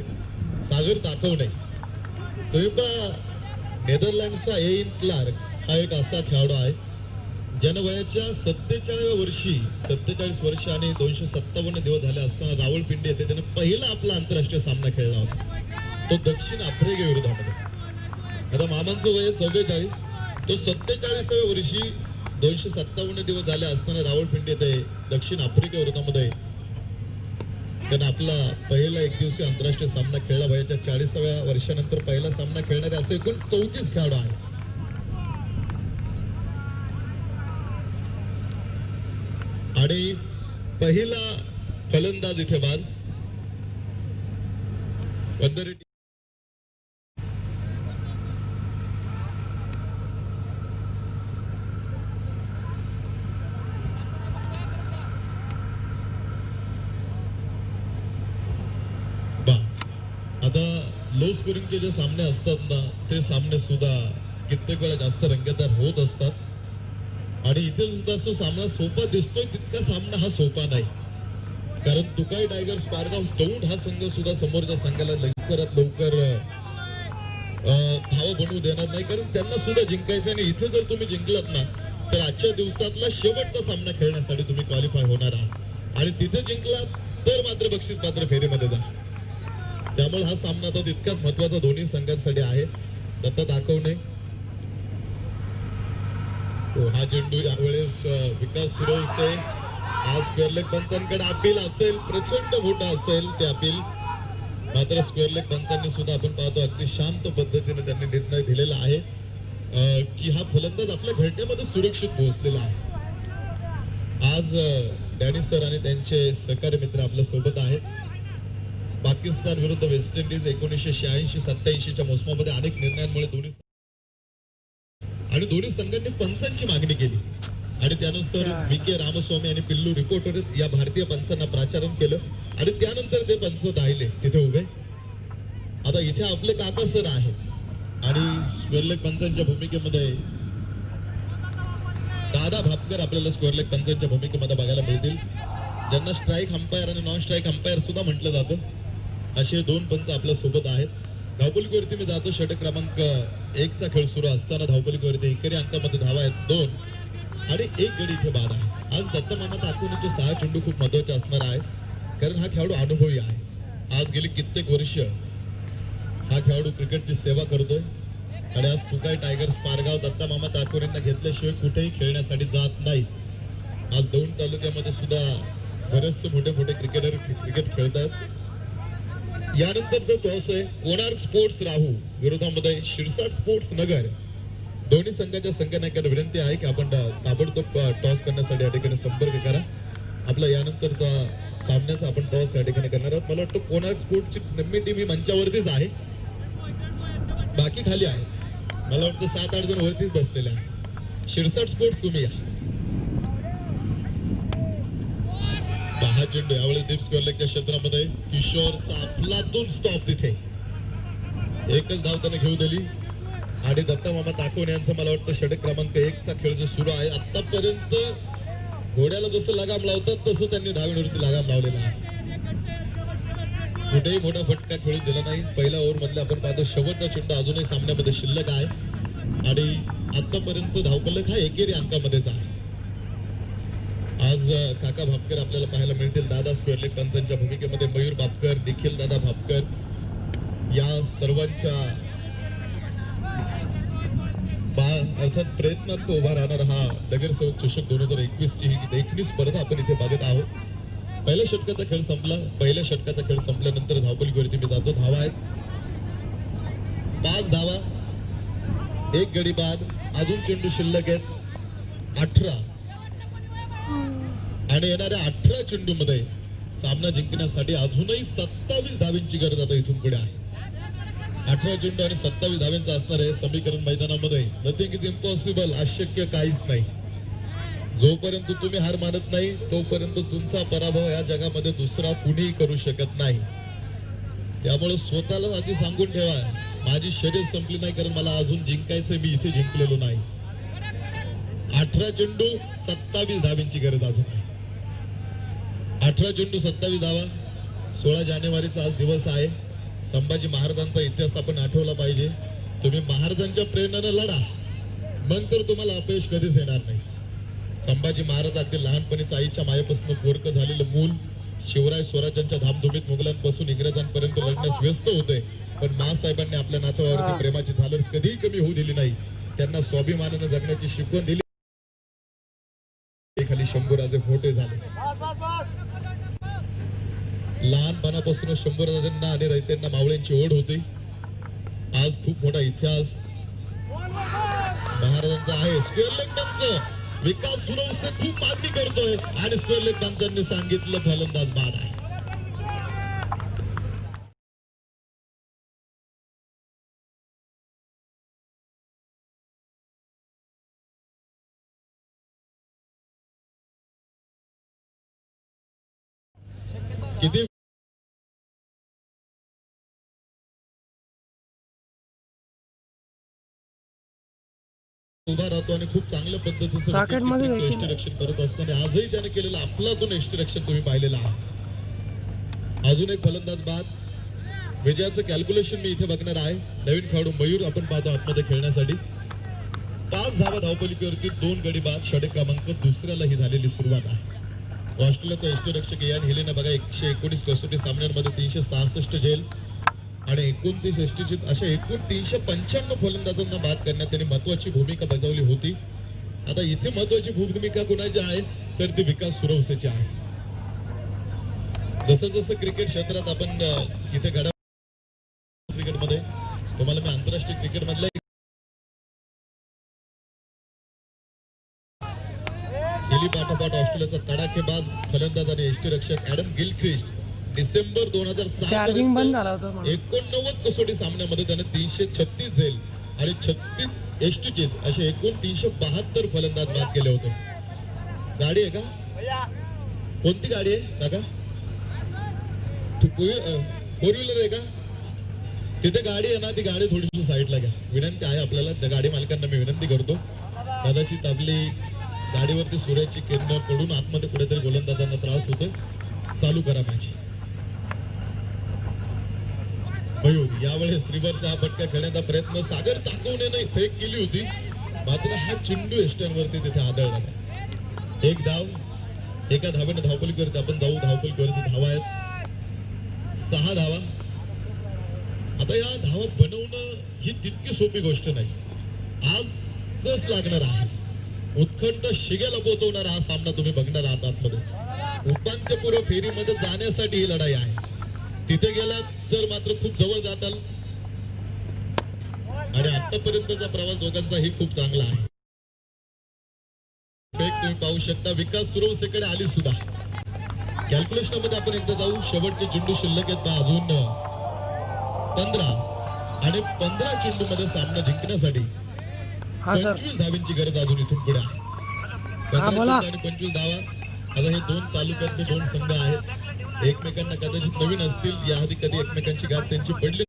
सागर दाखवणे. नेदरलँडचा एइन क्लार्क हा एक असा खेळाडू आहे ज्यानं वयाच्या 47 वर्ष आणि 257 दिवस झाले असताना रावळपिंडी येथे त्याने पहिला आपला आंतरराष्ट्रीय सामना खेळला होता, तो दक्षिण आफ्रिके विरोधामध्ये. आता मामांचं वय 44, तो 47व्या वर्षी 257 दिवस झाले असताना रावळपिंडी येथे दक्षिण आफ्रिके विरोधामध्ये त्यानं आपला पहिला एकदिवसीय आंतरराष्ट्रीय सामना खेळला. वयाच्या 40व्या वर्षानंतर पहिला सामना खेळणारे असे एकूण 34 खेळाडू आहेत. आणि पहिला फलंदाज इथे बाद. आता लो स्कोरिंगचे जे सामने असतात ना ते सामने सुद्धा कित्येक वेळा जास्त रंगतदार होत असतात. आणि इथे सुद्धा तो सामना सोपा दिसतोय तितका सामना हा सोपा नाही, कारण तुकाई टायगर्स पारगाव दौंड हा संघ सुद्धा समोरच्या संघाला लवकरात लवकर धाव बनवू देणार नाही, कारण त्यांना सुद्धा जिंकायचं. आणि इथे जर तुम्ही जिंकलात ना तर आजच्या दिवसातला शेवटचा सामना खेळण्यासाठी तुम्ही क्वालिफाय होणार आहात. आणि तिथे जिंकलात तर मात्र बक्षीस पात्र फेरीमध्ये जा. त्यामुळे हा सामना तर तितकाच महत्वाचा दोन्ही संघांसाठी आहे. दत्ता दाखवणे. हा चेंडू यावेळेस विकास शिरोसे. आज स्क्वेअर लेग पंचांकडे अपील असेल, प्रचंड मोठा असेल ते अपील, मात्र स्क्वेअर लेग पंचांनी सुद्धा आपण पाहतो अगदी शांत पद्धतीने त्यांनी निर्णय दिलेला आहे की हा फलंदाज आपल्या घरट्यामध्ये सुरक्षित पोहोचलेला आहे. आज डॅनी सर आणि त्यांचे सहकारी मित्र आपल्या सोबत आहेत. पाकिस्तान विरुद्ध वेस्ट इंडिज 1986-87च्या मोसमामध्ये अनेक निर्णयांमुळे दोन्ही संघांनी पंचांची मागणी केली आणि त्यानंतर VK रामस्वामी आणि पिल्लू रिपोर्टर या भारतीय पंचांना प्राचारण केलं आणि त्यानंतर ते पंच राहिले तिथे उभे. आता इथे आपले काका सर आहेत आणि स्क्वेअर लेग पंचांच्या भूमिकेमध्ये दादा भापकर आपल्याला स्क्वेअर लेग पंचांच्या भूमिकेमध्ये बघायला मिळतील, ज्यांना स्ट्राईक अंपायर आणि नॉन स्ट्राईक अंपायर सुद्धा म्हटलं जातं. असे 2 पंच आपल्या सोबत आहेत. धावपलीवरती मी जातो. षटक क्रमांक 1चा खेळ सुरू असताना धावपलीवरती एकेरी अंकामध्ये धावा आहेत 2 आणि 1 गडी इथे बाद आहे. आज दत्ता मामा ताकवणीचे 6 चेंडू खूप महत्वाचे असणार आहे, कारण हा खेळाडू अनुभवी आहे. आज गेली कित्येक वर्ष हा खेळाडू क्रिकेटची सेवा करतोय आणि आज तुकाई टायगर्स पारगाव दत्ता मामा ताकवणींना घेतल्याशिवाय कुठेही खेळण्यासाठी जात नाही. आज दौंड तालुक्यामध्ये सुद्धा बरेचसे मोठे क्रिकेटर क्रिकेट खेळतात. यानंतर जो टॉस आहे कोणार्क स्पोर्ट्स राहू विरोधामध्ये शिरसाट स्पोर्ट्स नगर दोन्ही संघाच्या संघनायकांना विनंती आहे की आपण ताबडतोब टॉस करण्यासाठी या ठिकाणी संपर्क करा. आपला यानंतरचा सामन्याचा आपण टॉस या ठिकाणी करणार आहोत. मला वाटतं कोणार्क स्पोर्ट्सची निम्मी टीम ही मंचावरतीच आहे, बाकी खाली आहे. मला वाटतं 7-8 जण वरतीच बसलेले आहे. शिरसाट स्पोर्ट्स तुम्ही या. 10 चेंडू यावेळेस डीप स्क्वेअर लेगच्या क्षेत्रामध्ये किशोरचा अफलातून स्टॉप. तिथे एकच धाव त्याने घेऊ दिली आणि दत्ता मामा ताकवणे यांचं मला वाटतं षटक क्रमांक 1 चा खेळ जो सुरू आहे. आतापर्यंत घोड्याला जसं लगाम लावतात तसं त्यांनी धावेवरती लगाम लावलेला आहे. कुठेही मोठा फटका खेळून दिला नाही. पहिल्या ओव्हर मधले आपण पाहतो शेवटचा चेंडू अजूनही सामन्यामध्ये शिल्लक आहे आणि आतापर्यंत धावफलक हा एकेरी अंकामध्येच आहे. आज काका भापकर आपल्याला पाहायला मिळतील. दादा स्क्वेअर लेग पंचांच्या भूमिकेमध्ये मयूर भापकर, निखिल दादा भापकर या सर्वांच्या अर्थात प्रयत्नात उभा राहणार हा नगरसेवक चषक 2021 ची ही देखणी स्पर्धा आपण इथे बघत आहोत. पहिल्या षटकाचा खेळ संपला. पहिल्या षटकाचा खेळ संपल्यानंतर धावपलीवरती मी जातो. धावा आहेत 5 धावा, 1 गडी बाद. अजून चेंडू शिल्लक आहेत 18 आणि येणाऱ्या 18 चेंडू मध्ये सामना जिंकण्यासाठी अजूनही 27 धावींची गरज आता इथून पुढे आहे. 18 चेंडू आणि 27 धाव्यांचं असणार आहे समीकरण मैदानामध्ये. नथिंग इज इम्पॉसिबल, अशक्य काहीच नाही. जोपर्यंत तुम्ही हार मानत नाही तोपर्यंत तुमचा पराभव या जगामध्ये दुसरा कुणीही करू शकत नाही. त्यामुळे स्वतःला आधी सांगून ठेवा, माझी शर्यत संपली नाही कारण मला अजून जिंकायचं, मी इथे जिंकलेलो नाही. 18 चेंडू 27 धावींची गरज अजून आहे. 18 चेंडू 27 धावा. 16 जानेवारीचा आज दिवस आहे. संभाजी महाराजांचा इतिहास आपण आठवला पाहिजे. तुम्ही महाराजांच्या प्रेरणेने लढा, मग तर तुम्हाला अपयश कधीच येणार नाही. संभाजी महाराज अगदी लहानपणीच आईच्या मायेपासून पोरकं झालेलं मूल शिवराय स्वराज्यांच्या धामधुमीत मुघलांपासून इंग्रजांपर्यंत लढण्यास व्यस्त होते. पण मासाहेबांनी आपल्या नातवावरती प्रेमाची झालर कधीही कमी होऊ दिली नाही. त्यांना स्वाभिमानाने जगण्याची शिकवण दिली. खाली शंभूराजे मोठे झाले. लहानपणापासूनच शंभूराजांना आणि रयतेंना मावळ्यांची ओढ होती. आज खूप मोठा इतिहास महाराजांचा आहे. स्क्वेअर लेग पंच विकास सुरवसे खूप मागणी करतोय आणि स्क्वेअर लेग पंचांनी सांगितलं फलंदाज बाद आहे. किती उभा राहतो आणि खूप चांगल्या पद्धतीचं एक्स्ट्रॅक्शन करत असतो आणि आजही त्याने केलेलं अफलातून एक्स्ट्रॅक्शन तुम्ही पाहिलेलं आहे. अजून एक फलंदाज बाद. विजयाचं कॅल्क्युलेशन मी इथे बघणार आहे. नवीन खेळाडू मयूर आपण पाहतो आतमध्ये खेळण्यासाठी. 5 धावा धावपलिकेवरती 2 गडी बाद. षटक क्रमांक दुसऱ्याला ही झालेली सुरुवात आहे. ऑस्ट्रेलियाचा यष्टिरक्षक इयान हेलीने बघा 119 कसोटी सामन्यांमध्ये 366 झेल आणि 29 यष्टिचीत अशा एकूण 395 फलंदाजांना बाद करण्यात त्यांनी महत्वाची भूमिका बजावली होती. आता इथे महत्वाची भूमिका कोणाची आहे तर ती विकास सुरवसेची आहे. जसं जसं क्रिकेट क्षेत्रात आपण इथे घडा क्रिकेटमध्ये तुम्हाला मी आंतरराष्ट्रीय क्रिकेट मधल्या गेली पाठोपाठ ऑस्ट्रेलियाचा तडाखेबाज फलंदाज आणि यष्टिरक्षक ॲडम गिलक्रिस्ट डिसेंबर 2007 चार्जिंग बंद झाला होता. 89 कसोटी सामन्यामध्ये त्याने 336 झेल आणि 36 यष्टिचीत असे एकूण 372 फलंदाज बाद केले होते. गाडी आहे का? कोणती गाडी आहे काका? 4 व्हीलर आहे का? तिथे गाडी आहे ना, ती गाडी थोडीशी साईडला घ्या. विनंती आहे आपल्याला. त्या गाडी मालकांना मी विनंती करतो, कदाचित आपली गाडीवरती सूर्याची किरण पडून आतमध्ये कुठेतरी गोलंदाजांना त्रास होतो. चालू करा माझी. मयूर यावेळेस रिव्हरचा हा फटका खेळण्याचा प्रयत्न सागर ताकवणे फेक केली होती, मात्र हा चेंडू एस्टनवरती तिथे आदळला. 1 धाव. एका धावेने धावपलीवरती आपण जाऊ. धावपलीवरती धावा आहेत 6 धावा. आता या धावा बनवणं ही तितकी सोपी गोष्ट नाही. आज कस लागणार आहे. उत्खंड शिगेला पोहोचवणारा हा सामना तुम्ही बघणार आहात. आतमध्ये उपांत्यपूर्व फेरीमध्ये जाण्यासाठी ही लढाई आहे. तिथे गेलात तर मात्र खूप जवळ जाताल. आणि आतापर्यंतचा प्रवास दोघांचाही खूप चांगला आहे. तुम्ही पाहू शकता विकास सुरवसेकडे आली सुद्धा. कॅल्क्युलेशन मध्ये आपण एकदा जाऊ. शेवटचे चेंडू शिल्लक आहेत अजून 15 आणि 15 चेंडू मध्ये सामना जिंकण्यासाठी 25 धावांची गरज अजून इथून पुढे आहे. 15 आणि 25 धावा. आता हे दोन तालुक्यातले दोन संघ आहेत, एकमेकांना कदाचित नवीन असतील, याआधी कधी एकमेकांची गाठ त्यांची पडली.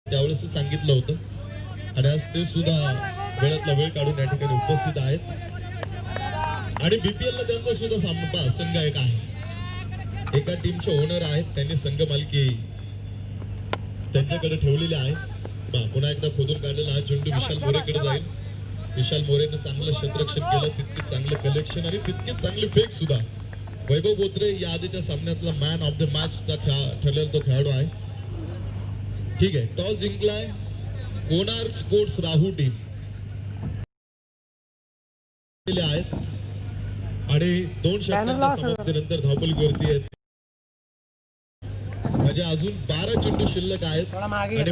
त्यावेळेस सांगितलं होतं आणि आज ते सुद्धा वेळातला वेळ काढून या ठिकाणी उपस्थित आहेत. आणि बीपीएल ला त्यांचा सुद्धा सामना संघ एक आहे, एका टीमचे ओनर आहेत, त्यांनी संघ मालकी त्यांच्याकडे ठेवलेली आहे. पुन्हा एकदा खोदून काढलेला हा चेंडू विशाल मोरेकडे जाईल. विशाल मोरेने चांगलं क्षेत्ररक्षण केलं, तितकेच चांगलं कलेक्शन आणि तितकेच चांगले फेक सुद्धा. वैभव बोत्रे या आधीच्या सामन्यातला मॅन ऑफ द मॅच चा ठरलेला तो खेळाडू आहे. ठीक आहे, टॉस जिंकलाय कोणार्क स्पोर्ट्स राहू टीम आहेत आणि 2 षटकांच्या समाप्तीनंतर धावफलकीवरती आहेत. म्हणजे अजून 12 चेंडू शिल्लक आहेत आणि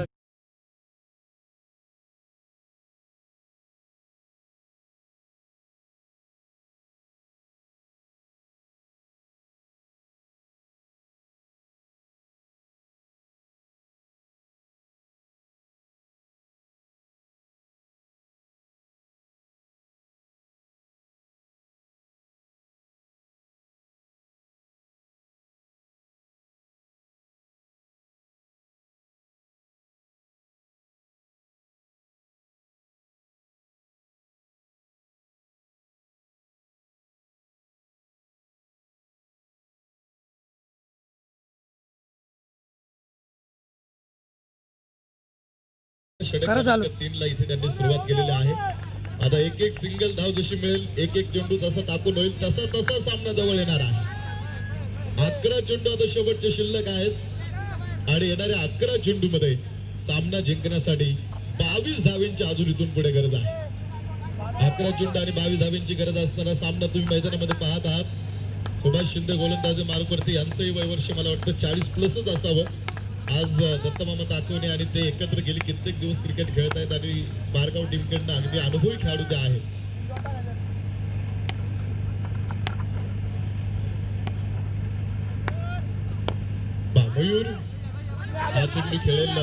षटक 3 ला इथे त्यांनी सुरुवात केलेली आहे. आता एक एक सिंगल धाव जशी मिळेल, एक एक चेंडू जसा टाकून होईल तसा तसा सामना जवळ येणार आहे. 11 चेंडू आता शेवटचे शिल्लक आहेत आणि येणाऱ्या 11 चेंडू मध्ये सामना जिंकण्यासाठी 22 धावांची अजून इथून पुढे गरज आहे. 11 चेंडू आणि 22 धावांची गरज असणारा सामना तुम्ही मैदानामध्ये पाहत आहात. सुभाष शिंदे गोलंदाजी मार्गवरती यांचंही वयवर्ष मला वाटतं 40 प्लसच असावं. आज दत्तमामा ताकवणे आणि ते एकत्र गेली कित्येक दिवस क्रिकेट खेळत आहेत आणि बारगाव टीमकडनं अगदी अनुभवी खेळाडू ते आहेत. मयूर हा चेंडू खेळेल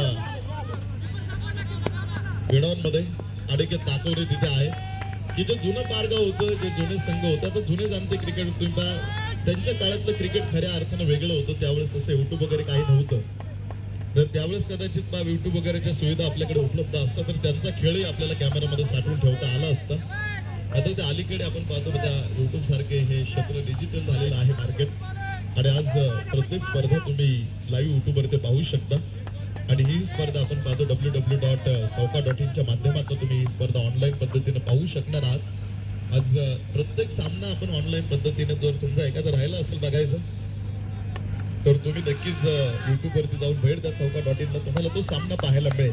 विडावमध्ये. अडके ताकवणे तिथे आहे की जे जुनं बारगाव होतं, जे जुने संघ होता, तर जुने जाणते क्रिकेट तुम्ही त्यांच्या काळातलं क्रिकेट खऱ्या अर्थानं वेगळं होतं. त्यावेळेस असं युट्यूब वगैरे काही नव्हतं, तर त्यावेळेस कदाचित युट्यूब वगैरेच्या सुविधा आपल्याकडे उपलब्ध असतात, तर त्यांचा खेळही आपल्याला कॅमेरामध्ये साठवून ठेवता आला असता. आता त्या अलीकडे आपण पाहतो त्या युट्यूब सारखे हे क्षेत्र डिजिटल झालेलं आहे मार्केट आणि आज प्रत्येक स्पर्धा तुम्ही लाईव्ह युट्यूबवरती पाहू शकता. आणि ही स्पर्धा आपण पाहतो www.chauka.in च्या माध्यमातून तुम्ही ही स्पर्धा ऑनलाईन पद्धतीने पाहू शकणार आहात. आज प्रत्येक सामना आपण ऑनलाईन पद्धतीने जर तुमचा एखादा राहिला असेल बघायचं तर तुम्ही नक्कीच युट्यूब वरती जाऊन भेट द्या chauka.in ला, तुम्हाला तो सामना पाहायला मिळेल.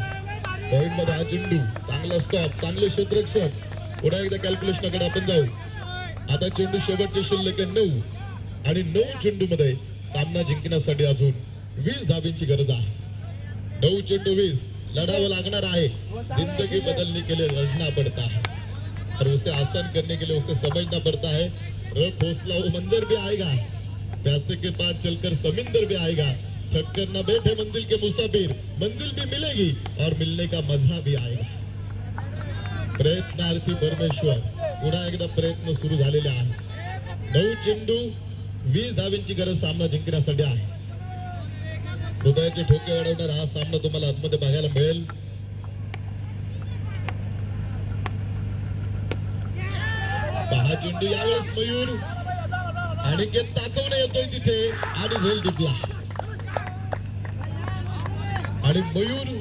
पॉइंट मध्ये हा चेंडू चांगला स्टॉप, चांगले क्षेत्ररक्षण. पुन्हा एकदा कॅल्क्युलेशनकडे आपण जाऊ. आता चेंडू शेवटचे शिल्लक 9 आणि 9 चेंडू मध्ये सामना जिंकण्यासाठी अजून 20 धावांची गरज आहे. 9 चेंडू 20 लढावं लागणार आहे. जिंदगी बदलने के लिए लढना पड़ता है और उसे आसान करने के लिए उसे समझना पड़ता है. रफ हौसला वो मंजर भी आएगा, प्यासे के पास चलकर समुंदर भी आएगा. थक कर न बैठे मंजिल के मुसाफिर, मंजिल भी मिलेगी और मिलने का मजा भी आएगा. प्रयत्नार्थी परमेश्वर पुन्हा एकदा प्रयत्न सुरू झालेले आहेत. 9 चेंडू 20 धावांची गरज सामना जिंकण्यासाठी आहे. हृदयाचे ठोके वाढवणारा हा सामना तुम्हाला आतमध्ये बघायला मिळेल. हा चेंडू यावेळेस मयूर आणि ताकवणे येतोय तिथे आणि झेल टिपला आणि मयूर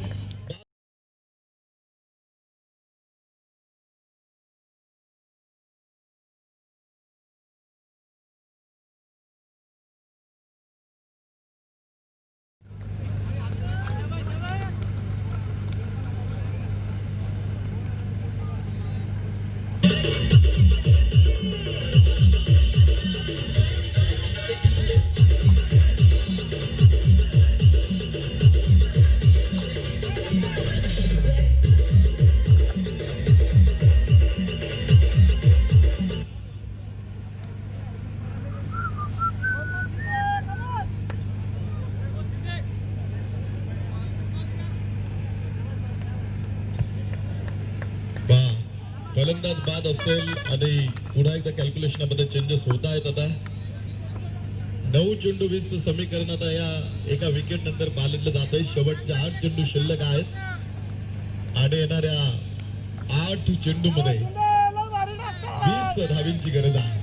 फलंदाज बाद असेल आणि पुन्हा एकदा कॅल्क्युलेशन मध्ये चेंजेस होत आहेत. आता 9 चेंडू 20 समीकरण आता या एका विकेट नंतर बालदलं जात आहे. शेवटच्या 8 चेंडू शिल्लक आहेत आणि येणाऱ्या 8 चेंडू मध्ये 20 धावींची गरज आहे.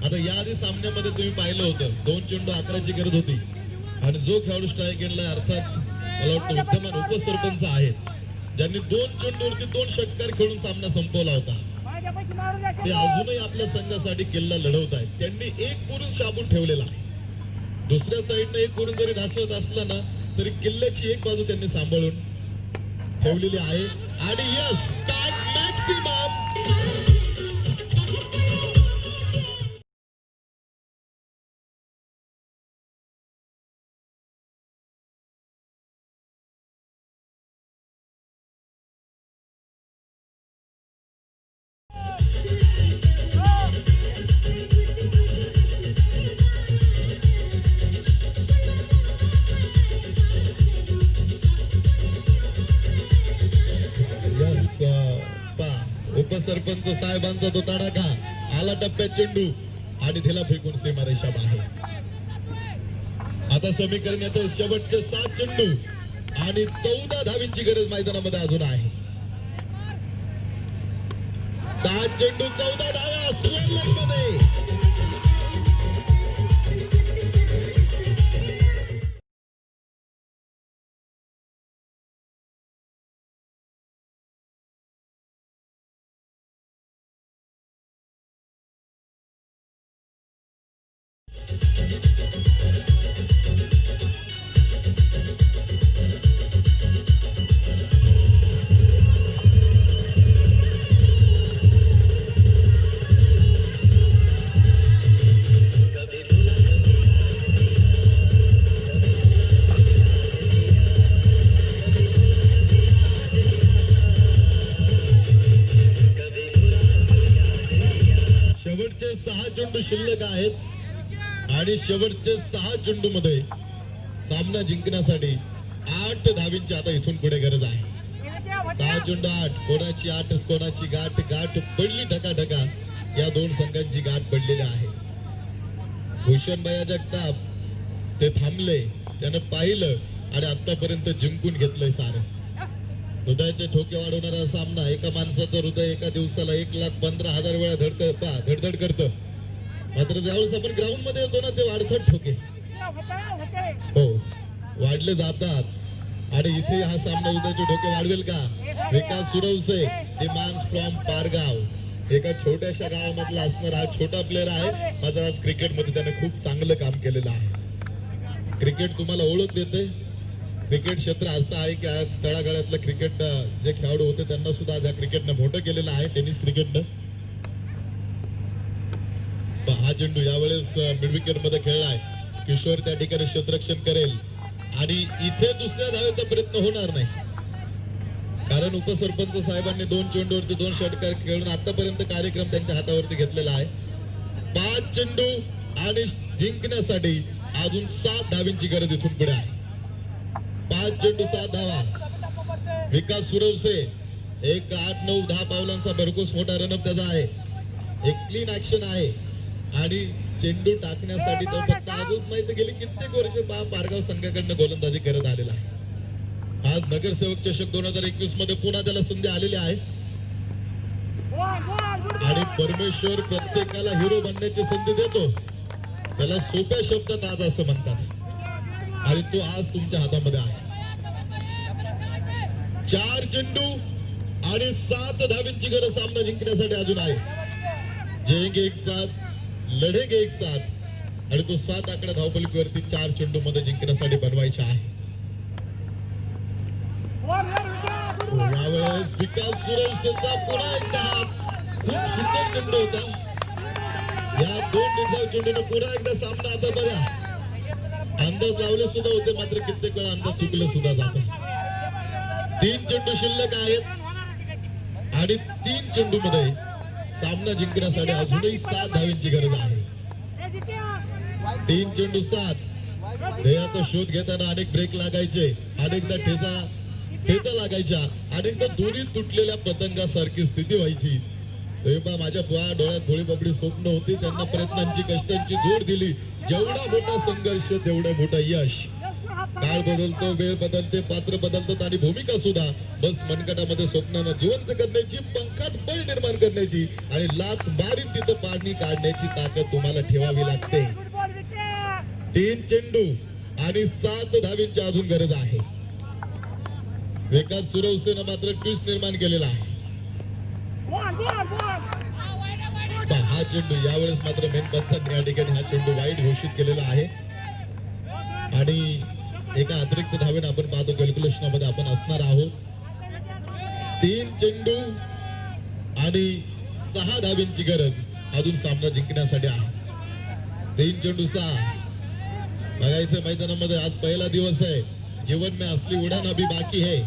आता याआधी सामन्यामध्ये तुम्ही पाहिलं होतं 2 चेंडू 11ची गरज होती आणि जो खेळाडू स्ट्राईक गेला अर्थात मला वाटतं विद्यमान उपसरपंच आहेत ज्यांनी 2 चेंडूवरती 2 षटकार खेळून सामना संपवला होता. ते अजूनही आपल्या संघासाठी किल्ला लढवत आहेत. त्यांनी एक पुरून शाबून ठेवलेला आहे. दुसऱ्या साईडने एक पुरून जरी ढासळत असला ना तरी किल्ल्याची एक बाजू त्यांनी सांभाळून ठेवलेली आहे आणि यस मॅक्सिमम उपसरपंच साहेबांचा तो तडाखा आला टप्प्यात चेंडू आणि तिला फेकून सीमारेषा बाहेर. आता समीकरण येतं शेवटचे 7 चेंडू आणि 14 धावींची गरज मैदानामध्ये अजून आहे. 7 चेंडू 14 धावा स्क्वेअर लेग मध्ये. शेवटचे 6 चेंडू शिल्लक आहेत आणि शेवटचे 6 चेंडू मध्ये सामना जिंकण्यासाठी 8 धावींची आता इथून पुढे गरज आहे. 6 चेंडू 8 कोणाची 8 कोणाची गाठ पडली ढका या 2 संघांची गाठ पडलेली आहे. भूषण भैया जगताप ते थांबले त्यानं पाहिलं आणि आतापर्यंत जिंकून घेतलंय सारं. हृदयाचे ठोके वाढवणारा सामना. एका माणसाचं हृदय एका दिवसाला 1,15,000 वेळा धडधड करतं. मात्र ज्यावेळेस आपण ग्राउंड मध्ये येतो ना ते वाढतात ठोके हो वाढले जातात आणि इथे हा सामना हृदयाचे ठोके वाढवेल का? विकास सुरवसे डिमांड्स फ्रॉम पारगाव एका छोट्याशा गावामधला असणारा हा छोटा प्लेअर आहे. मात्र आज क्रिकेटमध्ये त्याने खूप चांगलं काम केलेलं आहे. क्रिकेट तुम्हाला ओळख देते. क्रिकेट क्षेत्र असं आहे की आज तळागाळातलं क्रिकेट जे खेळाडू होते त्यांना सुद्धा आज या क्रिकेटनं मोठं केलेलं आहे. टेनिस क्रिकेटनं. हा चेंडू यावेळेस मिड विकेट मध्ये खेळलाय. किशोर त्या ठिकाणी क्षेत्ररक्षण करेल आणि इथे दुसऱ्या धावेचा प्रयत्न होणार नाही कारण उपसरपंच साहेबांनी 2 चेंडूवरती 2 षटकार खेळून आतापर्यंत कार्यक्रम त्यांच्या हातावरती घेतलेला आहे. 5 चेंडू आणि जिंकण्यासाठी अजून 7 धावींची गरज इथून पुढे आहे. 5 चेंडू 7 धावा. विकास सुरवसे एक 8-9-10 पावलांचा भरघोस मोठा रनअप त्याचा आहे. एक क्लीन ऍक्शन आहे आणि चेंडू टाकण्यासाठी तो फक्त आजच माहिती गेली कित्येक वर्ष पारगाव संघाकडनं गोलंदाजी करत आलेला आहे. आज नगरसेवक चषक 2021 मध्ये पुन्हा त्याला संधी आलेली आहे आणि परमेश्वर प्रत्येकाला हिरो बनण्याची संधी देतो. त्याला सोप्या शब्दात आज असं म्हणतात आणि तो आज तुमच्या हातामध्ये आहे. 4 चेंडू आणि 7 धावींची गरज सामना जिंकण्यासाठी अजून आहे. जिंकेंगे एक साथ, लढेंगे एक साथ आणि तो 7 आकडा धावपलकीवरती 4 चेंडू मध्ये जिंकण्यासाठी बनवायचा आहे. यावेळेस विकास सूर्यवंशीचा पुन्हा एकदा खूप सुंदर चेंडू होता. या 2 निर्धाव चेंडूने पुन्हा एकदा सामना आता बघा. अंदाज लावले सुद्धा होते मात्र कित्येक वेळा अंदाज चुकले सुद्धा जातात. 3 चेंडू शिल्लक आहेत आणि 3 चेंडू मध्ये सामना जिंकण्यासाठी अजूनही 7 धावींची गरज आहे. 3 चेंडू 7. ध्येयाचा शोध घेताना अनेक ब्रेक लागायचे, अनेकदा ठेचा लागायच्या, अनेकदा दोन्ही तुटलेल्या पतंगासारखी स्थिती व्हायची. तेव्हा माझ्या डोळ्यात भोळी बबडी स्वप्न होती. त्यांना प्रयत्नांची कष्टांची जोड दिली. जेवढा मोठा संघर्ष तेवढं मोठं यश. काळ बदलतो, वेळ बदलते, पात्र बदलतात आणि भूमिका सुद्धा. बस मनगटामध्ये स्वप्नांना जिवंत करण्याची, पंखात बळ निर्माण करण्याची आणि लाथ मारीत तिथं पाणी काढण्याची ताकद तुम्हाला ठेवावी लागते. 3 चेंडू आणि 7 धावींची अजून गरज आहे. विकास सूर्यवंशीनं मात्र ट्विस्ट निर्माण केलेला आहे. हा चेंडू यावेळेस मात्र मेन पंचांनी या ठिकाणी हा चेंडू वाईट घोषित केलेला आहे आणि एका अतिरिक्त धावेने आपण पाहतो कॅल्क्युलेशनमध्ये आपण असणार आहोत. 3 चेंडू आणि 6 धावींची गरज अजून सामना जिंकण्यासाठी आहे. 3 चेंडू 6. बघायचं मैदानामध्ये आज पहिला दिवस आहे. जीवन में असली उड़ान अभी बाकी है,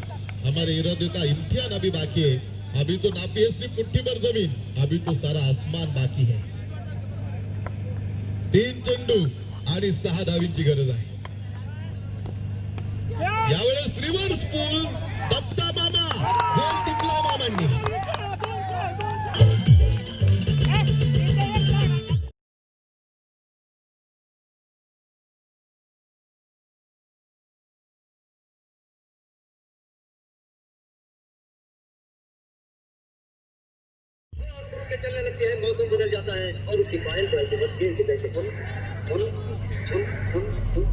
हमारे इरादे का इम्तिहान अभी बाकी है. अभी तो नापी है सिर्फ मुट्ठी भर जमीन, अभी तो सारा आसमान बाकी है. 3 चेंडू आणि 6 धावींची गरज आहे. यावेळेस रिव्हर्स पूल दत्ता मामा, गोल टिपला मामांनी. के चलने लगती है, मौसम बदल जाता है और उसकी पायल तो ऐसे बसती है कि जैसे झुन झुन झुन झुन झुन.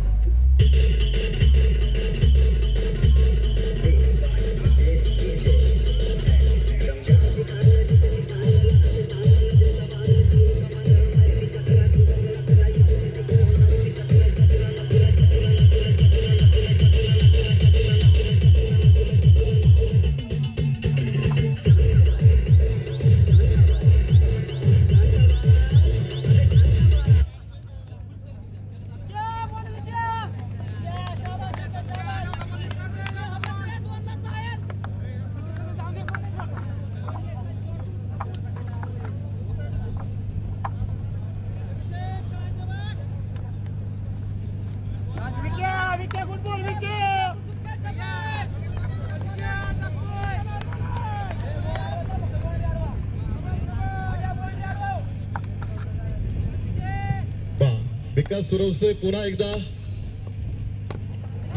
विकास सूर्यवंशी पुन्हा एकदा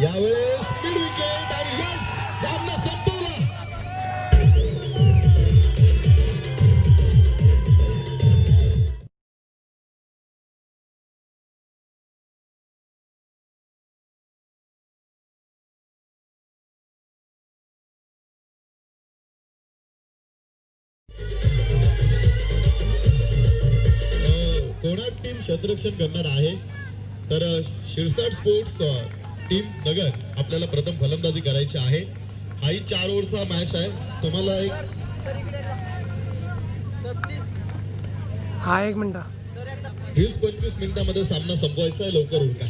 यावेळेस स्पीड विकेट आणि यस सामना संपवला. कोणाक टीम क्षेत्ररक्षण करणार आहे तर शिरसाट स्पोर्ट्स टीम नगर आपल्याला प्रथम फलंदाजी करायची आहे. हाही 4 ओव्हरचा मॅच आहे. तुम्हाला एक 1 मिनिट 20-25 मिनिटांमध्ये सामना संपवायचा आहे. लवकर उरका.